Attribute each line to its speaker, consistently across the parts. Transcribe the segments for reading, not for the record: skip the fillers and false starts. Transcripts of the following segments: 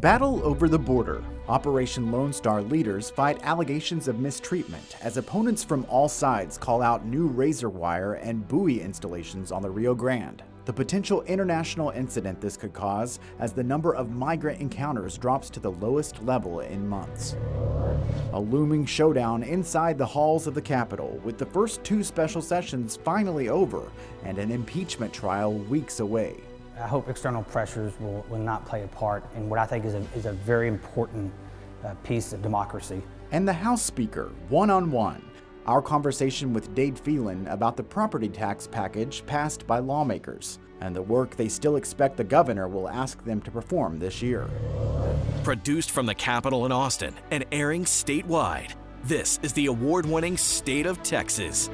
Speaker 1: Battle over the border. Operation Lone Star leaders fight allegations of mistreatment as opponents from all sides call out new razor wire and buoy installations on the Rio Grande. The potential international incident this could cause as the number of migrant encounters drops to the lowest level in months. A looming showdown inside the halls of the Capitol, with the first two special sessions finally over and an impeachment trial weeks away.
Speaker 2: I hope external pressures will not play a part in what I think is a very important piece of democracy.
Speaker 1: And the House Speaker, one-on-one. Our conversation with Dade Phelan about the property tax package passed by lawmakers and the work they still expect the governor will ask them to perform this year.
Speaker 3: Produced from the Capitol in Austin and airing statewide, this is the award-winning State of Texas.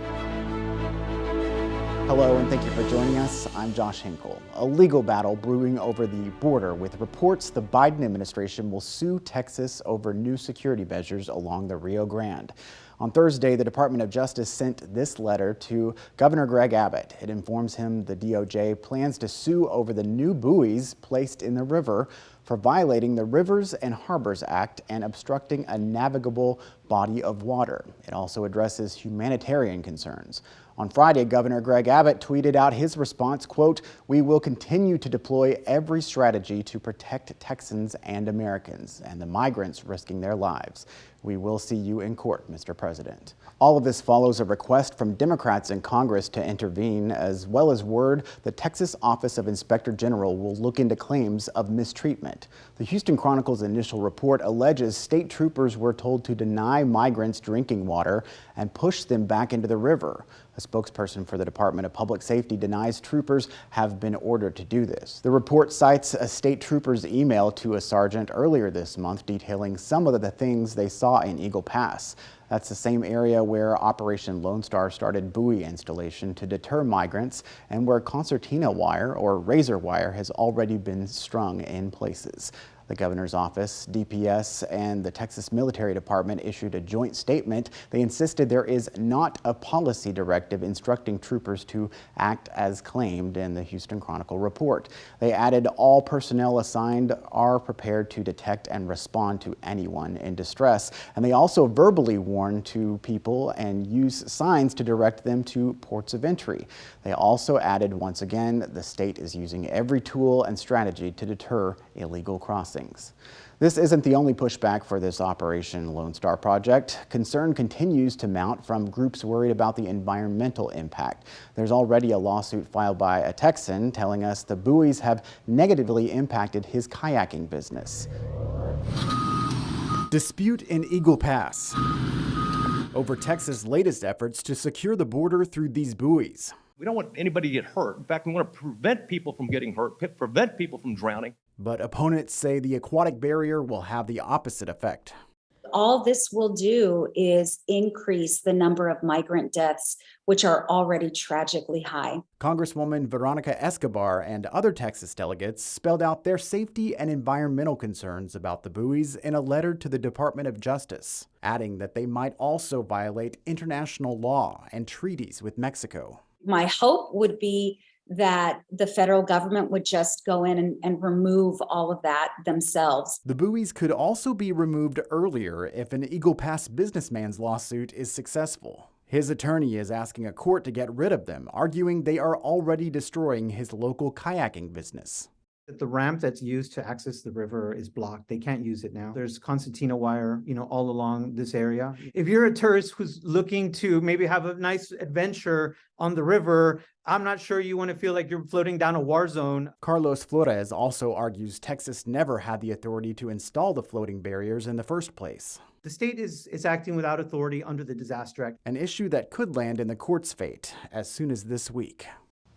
Speaker 1: Hello and thank you for joining us. I'm Josh Hinkle. A legal battle brewing over the border with reports the Biden administration will sue Texas over new security measures along the Rio Grande. On Thursday, the Department of Justice sent this letter to Governor Greg Abbott. It informs him the DOJ plans to sue over the new buoys placed in the river for violating the Rivers and Harbors Act and obstructing a navigable body of water. It also addresses humanitarian concerns. On Friday, Governor Greg Abbott tweeted out his response, quote, "We will continue to deploy every strategy to protect Texans and Americans and the migrants risking their lives. We will see you in court, Mr. President." All of this follows a request from Democrats in Congress to intervene, as well as word the Texas Office of Inspector General will look into claims of mistreatment. The Houston Chronicle's initial report alleges state troopers were told to deny migrants drinking water and push them back into the river. A spokesperson for the Department of Public Safety denies troopers have been ordered to do this. The report cites a state trooper's email to a sergeant earlier this month detailing some of the things they saw in Eagle Pass. That's the same area where Operation Lone Star started buoy installation to deter migrants and where concertina wire or razor wire has already been strung in places. The governor's office, DPS, and the Texas Military Department issued a joint statement. They insisted there is not a policy directive instructing troopers to act as claimed in the Houston Chronicle report. They added all personnel assigned are prepared to detect and respond to anyone in distress. And they also verbally warn to people and use signs to direct them to ports of entry. They also added, once again, the state is using every tool and strategy to deter illegal crossings. This isn't the only pushback for this Operation Lone Star project. Concern continues to mount from groups worried about the environmental impact. There's already a lawsuit filed by a Texan telling us the buoys have negatively impacted his kayaking business. Dispute in Eagle Pass over Texas' latest efforts to secure the border through these buoys.
Speaker 4: We don't want anybody to get hurt. In fact, we want to prevent people from getting hurt, prevent people from drowning.
Speaker 1: But opponents say the aquatic barrier will have the opposite effect.
Speaker 5: All this will do is increase the number of migrant deaths, which are already tragically high.
Speaker 1: Congresswoman Veronica Escobar and other Texas delegates spelled out their safety and environmental concerns about the buoys in a letter to the Department of Justice, adding that they might also violate international law and treaties with Mexico.
Speaker 5: My hope would be that the federal government would just go in and remove all of that themselves.
Speaker 1: The buoys could also be removed earlier if an Eagle Pass businessman's lawsuit is successful. His attorney is asking a court to get rid of them, arguing they are already destroying his local kayaking business.
Speaker 6: The ramp that's used to access the river is blocked. They can't use it now. There's concertina wire, all along this area. If you're a tourist who's looking to maybe have a nice adventure on the river, I'm not sure you want to feel like you're floating down a war zone.
Speaker 1: Carlos Flores also argues Texas never had the authority to install the floating barriers in the first place.
Speaker 6: The state is acting without authority under the Disaster Act.
Speaker 1: An issue that could land in the court's fate as soon as this week.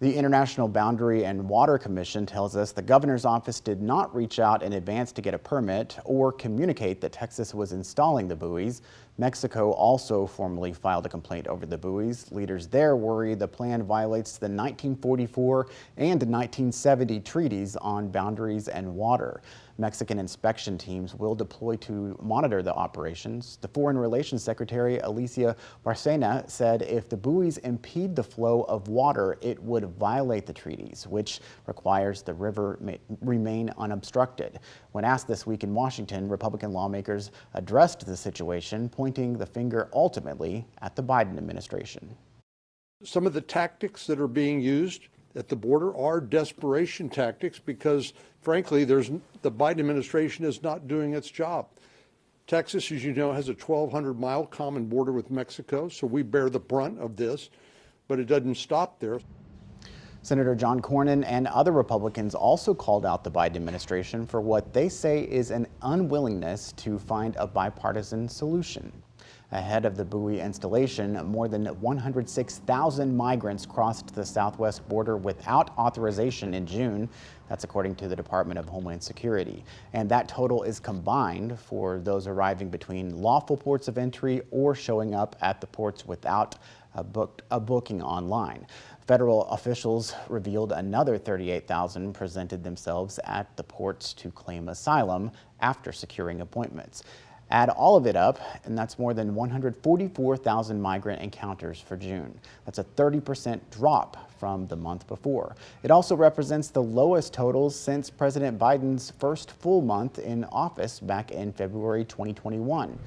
Speaker 1: The International Boundary and Water Commission tells us the governor's office did not reach out in advance to get a permit or communicate that Texas was installing the buoys. Mexico also formally filed a complaint over the buoys. Leaders there worry the plan violates the 1944 and 1970 treaties on boundaries and water. Mexican inspection teams will deploy to monitor the operations. The Foreign Relations Secretary, Alicia Bárcena, said if the buoys impede the flow of water, it would violate the treaties, which requires the river remain unobstructed. When asked this week in Washington, Republican lawmakers addressed the situation, pointing the finger ultimately at the Biden administration.
Speaker 7: Some of the tactics that are being used at the border are desperation tactics because, frankly, the Biden administration is not doing its job. Texas, as you know, has a 1,200-mile common border with Mexico, so we bear the brunt of this, but it doesn't stop there.
Speaker 1: Senator John Cornyn and other Republicans also called out the Biden administration for what they say is an unwillingness to find a bipartisan solution. Ahead of the buoy installation, more than 106,000 migrants crossed the southwest border without authorization in June. That's according to the Department of Homeland Security. And that total is combined for those arriving between lawful ports of entry or showing up at the ports without a booking online. Federal officials revealed another 38,000 presented themselves at the ports to claim asylum after securing appointments. Add all of it up, and that's more than 144,000 migrant encounters for June. That's a 30% drop from the month before. It also represents the lowest totals since President Biden's first full month in office back in February 2021.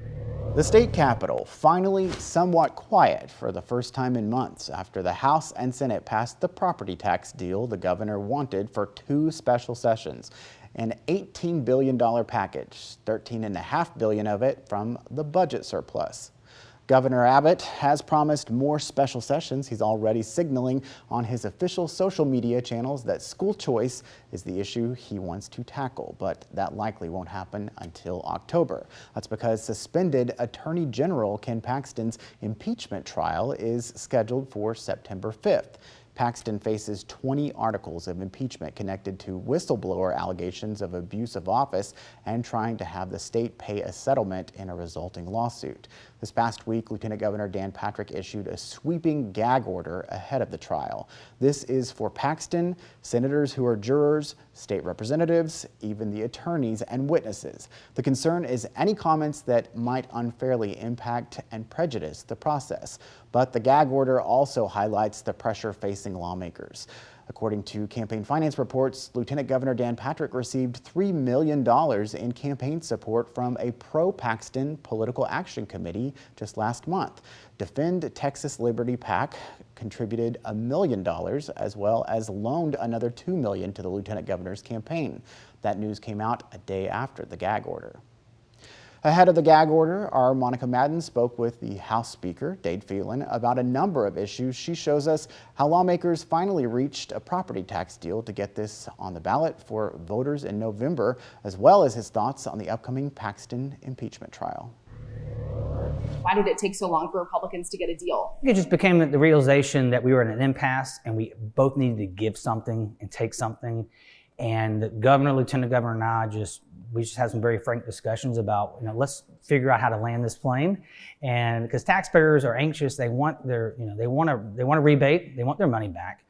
Speaker 1: The state capitol finally somewhat quiet for the first time in months after the House and Senate passed the property tax deal the governor wanted for 2 special sessions. An $18 billion package, $13.5 billion of it from the budget surplus. Governor Abbott has promised more special sessions. He's already signaling on his official social media channels that school choice is the issue he wants to tackle, but that likely won't happen until October. That's because suspended Attorney General Ken Paxton's impeachment trial is scheduled for September 5th. Paxton faces 20 articles of impeachment connected to whistleblower allegations of abuse of office and trying to have the state pay a settlement in a resulting lawsuit. This past week, Lieutenant Governor Dan Patrick issued a sweeping gag order ahead of the trial. This is for Paxton, senators who are jurors, state representatives, even the attorneys and witnesses. The concern is any comments that might unfairly impact and prejudice the process. But the gag order also highlights the pressure facing lawmakers. According to campaign finance reports, Lieutenant Governor Dan Patrick received $3 million in campaign support from a pro-Paxton political action committee just last month. Defend Texas Liberty PAC contributed $1 million as well as loaned another $2 million to the Lieutenant Governor's campaign. That news came out a day after the gag order. Ahead of the gag order, our Monica Madden spoke with the House Speaker, Dade Phelan, about a number of issues. She shows us how lawmakers finally reached a property tax deal to get this on the ballot for voters in November, as well as his thoughts on the upcoming Paxton impeachment trial.
Speaker 8: Why did it take so long for Republicans to get a deal?
Speaker 2: It just became the realization that we were in an impasse and we both needed to give something and take something. And the governor, lieutenant governor, and I we just had some very frank discussions about, let's figure out how to land this plane. And because taxpayers are anxious, they want they want a rebate, they want their money back.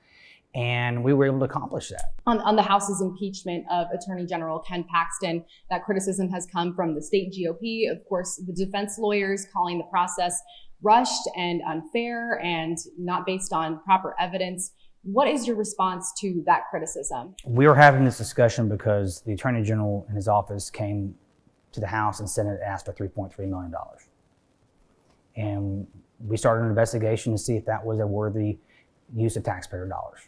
Speaker 2: And we were able to accomplish that.
Speaker 8: On the House's impeachment of Attorney General Ken Paxton, that criticism has come from the state GOP, of course, the defense lawyers calling the process rushed and unfair and not based on proper evidence. What is your response to that criticism?
Speaker 2: We were having this discussion because the Attorney General and his office came to the House and Senate and asked for $3.3 million. And we started an investigation to see if that was a worthy use of taxpayer dollars.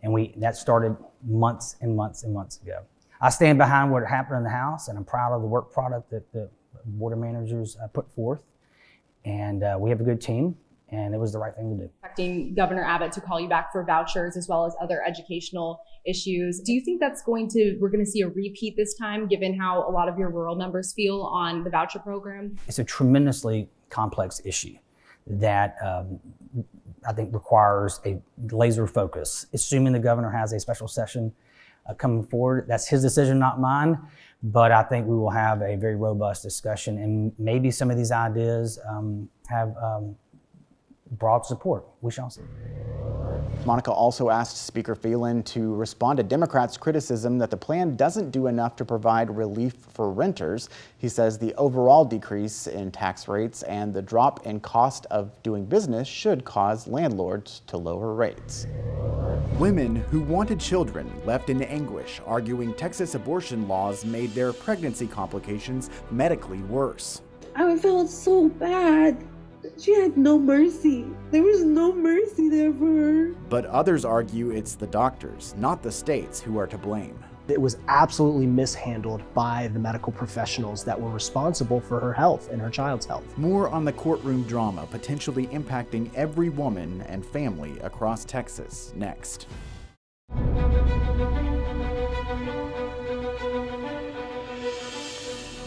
Speaker 2: And that started months and months and months ago. I stand behind what happened in the House, and I'm proud of the work product that the board of managers put forth. And we have a good team. And it was the right thing to do.
Speaker 8: Expecting Governor Abbott to call you back for vouchers as well as other educational issues. Do you think we're going to see a repeat this time, given how a lot of your rural members feel on the voucher program?
Speaker 2: It's a tremendously complex issue that I think requires a laser focus. Assuming the governor has a special session, coming forward. That's his decision, not mine. But I think we will have a very robust discussion, and maybe some of these ideas have broad support. We shall see.
Speaker 1: Monica also asked Speaker Phelan to respond to Democrats' criticism that the plan doesn't do enough to provide relief for renters. He says the overall decrease in tax rates and the drop in cost of doing business should cause landlords to lower rates. Women who wanted children left in anguish, arguing Texas abortion laws made their pregnancy complications medically worse.
Speaker 9: I felt so bad. She had no mercy. There was no mercy there for her.
Speaker 1: But others argue it's the doctors, not the states, who are to blame.
Speaker 10: It was absolutely mishandled by the medical professionals that were responsible for her health and her child's health.
Speaker 1: More on the courtroom drama potentially impacting every woman and family across Texas next.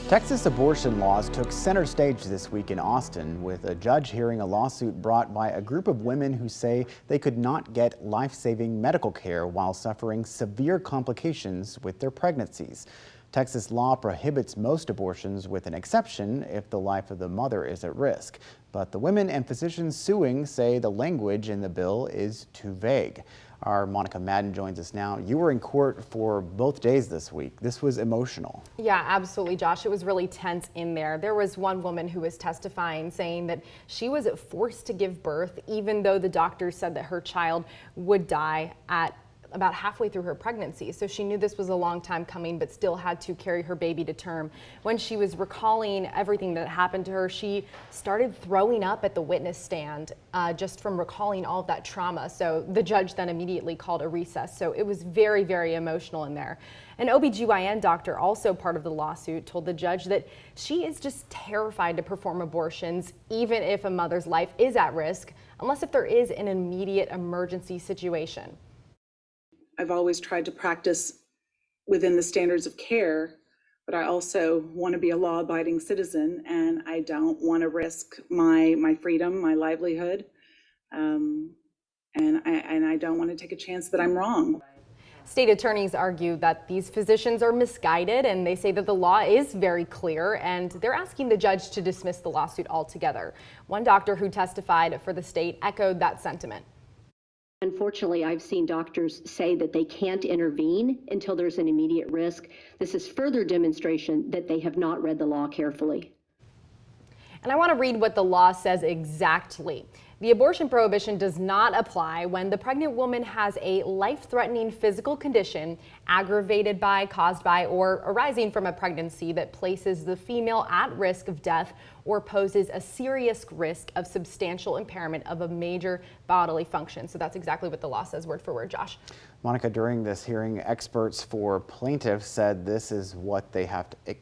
Speaker 1: Texas abortion laws took center stage this week in Austin, with a judge hearing a lawsuit brought by a group of women who say they could not get life-saving medical care while suffering severe complications with their pregnancies. Texas law prohibits most abortions, with an exception if the life of the mother is at risk. But the women and physicians suing say the language in the bill is too vague. Our Monica Madden joins us now. You were in court for both days this week. This was emotional.
Speaker 11: Yeah, absolutely, Josh. It was really tense in there. There was one woman who was testifying saying that she was forced to give birth even though the doctor said that her child would die at about halfway through her pregnancy. So she knew this was a long time coming, but still had to carry her baby to term. When she was recalling everything that happened to her, she started throwing up at the witness stand just from recalling all of that trauma. So the judge then immediately called a recess. So it was very, very emotional in there. An OBGYN doctor, also part of the lawsuit, told the judge that she is just terrified to perform abortions, even if a mother's life is at risk, unless if there is an immediate emergency situation.
Speaker 9: I've always tried to practice within the standards of care, but I also want to be a law-abiding citizen, and I don't want to risk my freedom, my livelihood, and I don't want to take a chance that I'm wrong.
Speaker 11: State attorneys argue that these physicians are misguided, and they say that the law is very clear, and they're asking the judge to dismiss the lawsuit altogether. One doctor who testified for the state echoed that sentiment.
Speaker 12: Unfortunately, I've seen doctors say that they can't intervene until there's an immediate risk. This is further demonstration that they have not read the law carefully.
Speaker 11: And I want to read what the law says exactly. The abortion prohibition does not apply when the pregnant woman has a life-threatening physical condition aggravated by, caused by, or arising from a pregnancy that places the female at risk of death or poses a serious risk of substantial impairment of a major bodily function. So that's exactly what the law says, word for word, Josh.
Speaker 1: Monica, during this hearing, experts for plaintiffs said this is what they have to,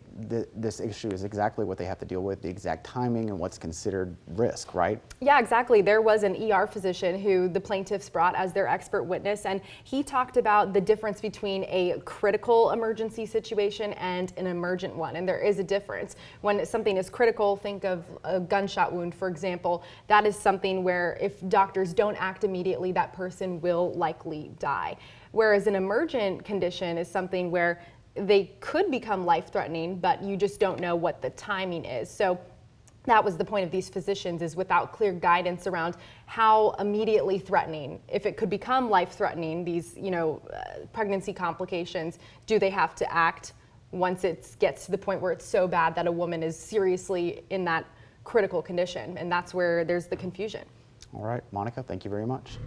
Speaker 1: this issue is exactly what they have to deal with, the exact timing and what's considered risk, right?
Speaker 11: Yeah, exactly. There was an ER physician who the plaintiffs brought as their expert witness, and he talked about the difference between a critical emergency situation and an emergent one. And there is a difference. When something is critical, think of a gunshot wound, for example, that is something where if doctors don't act immediately, that person will likely die. Whereas an emergent condition is something where they could become life-threatening, but you just don't know what the timing is. So that was the point of these physicians, is without clear guidance around how immediately threatening, if it could become life-threatening, these, pregnancy complications, do they have to act once it gets to the point where it's so bad that a woman is seriously in that critical condition? And that's where there's the confusion.
Speaker 1: All right, Monica, thank you very much.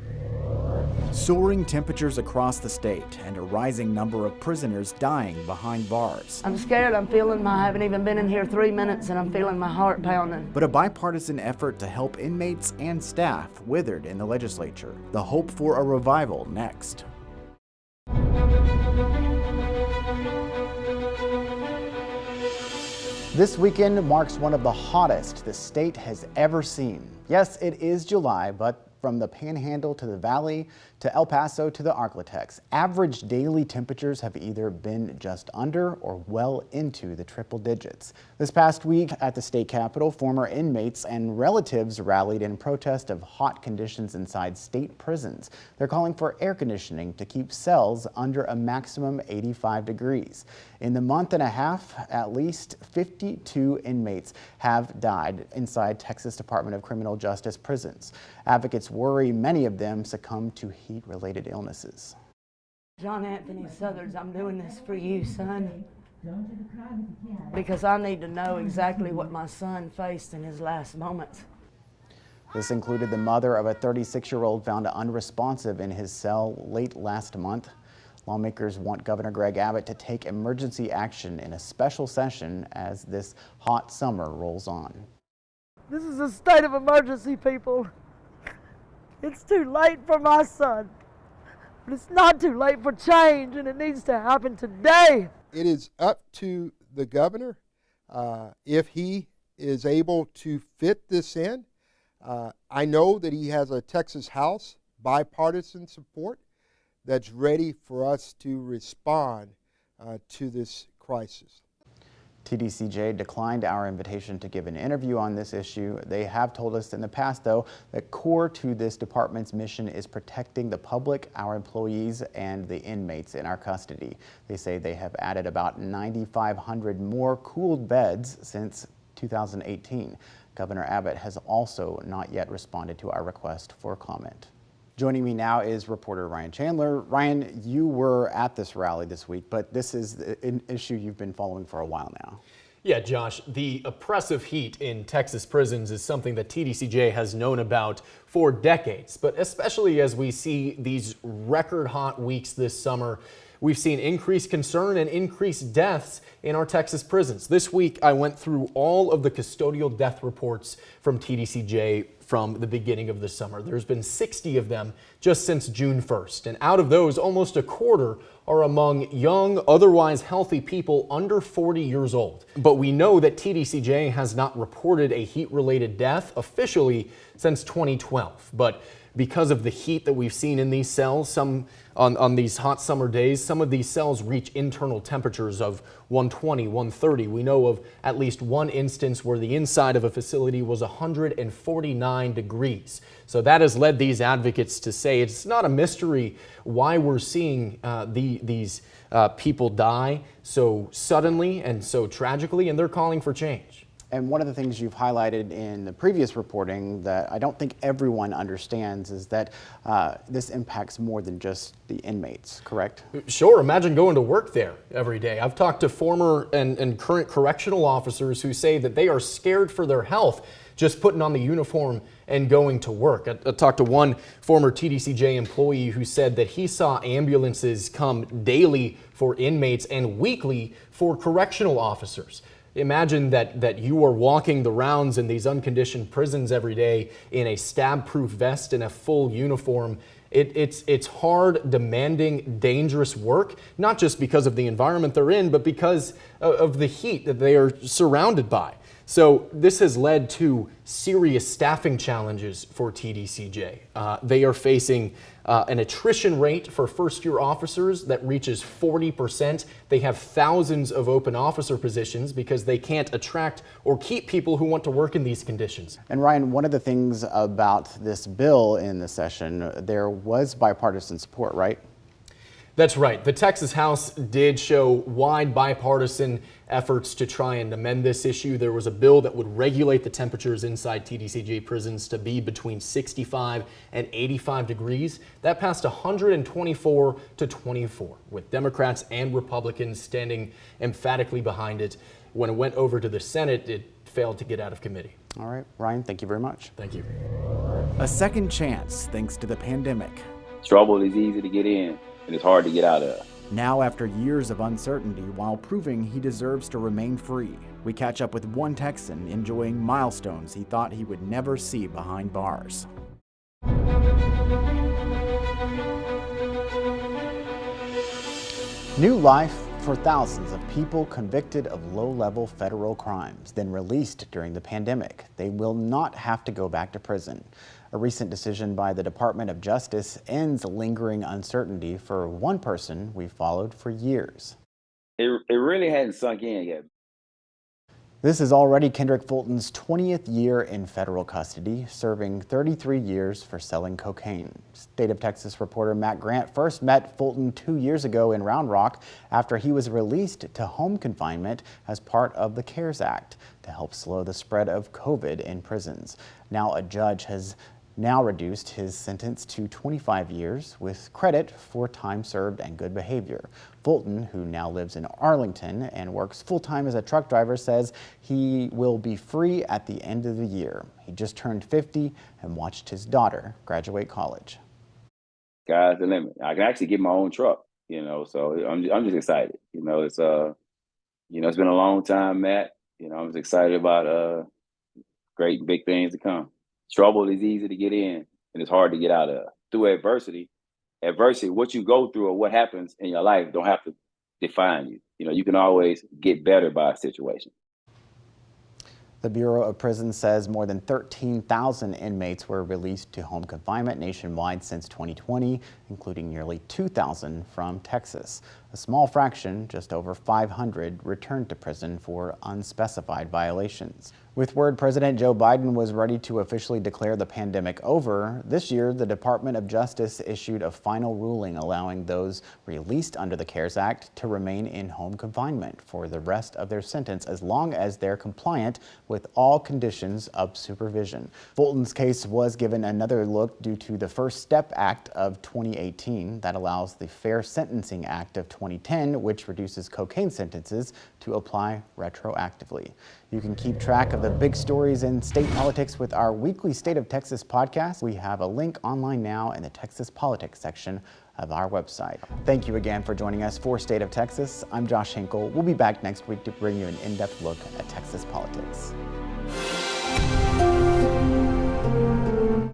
Speaker 1: Soaring temperatures across the state and a rising number of prisoners dying behind bars.
Speaker 13: I'm scared. I haven't even been in here 3 minutes and I'm feeling my heart pounding.
Speaker 1: But a bipartisan effort to help inmates and staff withered in the legislature. The hope for a revival next. This weekend marks one of the hottest the state has ever seen. Yes, it is July, but from the Panhandle to the Valley to El Paso to the Arklatex. Average daily temperatures have either been just under or well into the triple digits. This past week at the state capitol, former inmates and relatives rallied in protest of hot conditions inside state prisons. They're calling for air conditioning to keep cells under a maximum 85 degrees. In the month and a half, at least 52 inmates have died inside Texas Department of Criminal Justice prisons. Advocates worry many of them succumb to heat-related illnesses.
Speaker 13: John Anthony Southers, I'm doing this for you, son, because I need to know exactly what my son faced in his last moments.
Speaker 1: This included the mother of a 36-year-old found unresponsive in his cell late last month. Lawmakers want Governor Greg Abbott to take emergency action in a special session as this hot summer rolls on.
Speaker 13: This is a state of emergency, people. It's too late for my son, but it's not too late for change, and it needs to happen today.
Speaker 14: It is up to the governor if he is able to fit this in. I know that he has a Texas House bipartisan support that's ready for us to respond to this crisis.
Speaker 1: TDCJ declined our invitation to give an interview on this issue. They have told us in the past, though, that core to this department's mission is protecting the public, our employees, and the inmates in our custody. They say they have added about 9,500 more cooled beds since 2018. Governor Abbott has also not yet responded to our request for comment. Joining me now is reporter Ryan Chandler. Ryan, you were at this rally this week, but this is an issue you've been following for a while now.
Speaker 15: Yeah, Josh, the oppressive heat in Texas prisons is something that TDCJ has known about for decades, but especially as we see these record hot weeks this summer, we've seen increased concern and increased deaths in our Texas prisons. This week, I went through all of the custodial death reports from TDCJ from the beginning of the summer. There's been 60 of them just since June 1st. And out of those, almost a quarter are among young, otherwise healthy people under 40 years old. But we know that TDCJ has not reported a heat-related death officially since 2012. But because of the heat that we've seen in these cells, on these hot summer days, some of these cells reach internal temperatures of 120, 130. We know of at least one instance where the inside of a facility was 149 degrees. So that has led these advocates to say it's not a mystery why we're seeing these people die so suddenly and so tragically, and they're calling for change.
Speaker 1: And one of the things you've highlighted in the previous reporting that I don't think everyone understands is that this impacts more than just the inmates, correct?
Speaker 15: Sure. Imagine going to work there every day. I've talked to former and current correctional officers who say that they are scared for their health just putting on the uniform and going to work. I talked to one former TDCJ employee who said that he saw ambulances come daily for inmates and weekly for correctional officers. Imagine that you are walking the rounds in these unconditioned prisons every day in a stab-proof vest and a full uniform. It's hard, demanding, dangerous work, not just because of the environment they're in, but because of the heat that they are surrounded by. So this has led to serious staffing challenges for TDCJ. They are facing an attrition rate for first-year officers that reaches 40%. They have thousands of open officer positions because they can't attract or keep people who want to work in these conditions.
Speaker 1: And Ryan, one of the things about this bill in the session, there was bipartisan support, right?
Speaker 15: That's right. The Texas House did show wide bipartisan efforts to try and amend this issue. There was a bill that would regulate the temperatures inside TDCJ prisons to be between 65 and 85 degrees. That passed 124 to 24, with Democrats and Republicans standing emphatically behind it. When it went over to the Senate, it failed to get out of committee.
Speaker 1: All right, Ryan, thank you very much.
Speaker 15: Thank you.
Speaker 1: A second chance thanks to the pandemic.
Speaker 16: Trouble is easy to get in, and it's hard to get out of.
Speaker 1: Now, after years of uncertainty, while proving he deserves to remain free, we catch up with one Texan enjoying milestones he thought he would never see behind bars. New life for thousands of people convicted of low-level federal crimes, then released during the pandemic. They will not have to go back to prison. A recent decision by the Department of Justice ends lingering uncertainty for one person we followed for years.
Speaker 16: It really hadn't sunk in yet.
Speaker 1: This is already Kendrick Fulton's 20th year in federal custody, serving 33 years for selling cocaine. State of Texas reporter Matt Grant first met Fulton 2 years ago in Round Rock after he was released to home confinement as part of the CARES Act to help slow the spread of COVID in prisons. Now a judge has reduced his sentence to 25 years with credit for time served and good behavior. Fulton, who now lives in Arlington and works full-time as a truck driver, says he will be free at the end of the year. He just turned 50 and watched his daughter graduate college.
Speaker 16: Sky's the limit. I can actually get my own truck, so I'm just excited. It's it's been a long time, Matt. I'm just excited about great big things to come. Trouble is easy to get in, and it's hard to get out of. Through adversity, what you go through or what happens in your life don't have to define you. You can always get better by a situation.
Speaker 1: The Bureau of Prisons says more than 13,000 inmates were released to home confinement nationwide since 2020, including nearly 2,000 from Texas. A small fraction, just over 500, returned to prison for unspecified violations. With word President Joe Biden was ready to officially declare the pandemic over, this year the Department of Justice issued a final ruling allowing those released under the CARES Act to remain in home confinement for the rest of their sentence as long as they're compliant with all conditions of supervision. Fulton's case was given another look due to the First Step Act of 2018 that allows the Fair Sentencing Act of 2010, which reduces cocaine sentences, to apply retroactively. You can keep track of the big stories in state politics with our weekly State of Texas podcast. We have a link online now in the Texas Politics section of our website. Thank you again for joining us for State of Texas. I'm Josh Hinkle. We'll be back next week to bring you an in-depth look at Texas politics.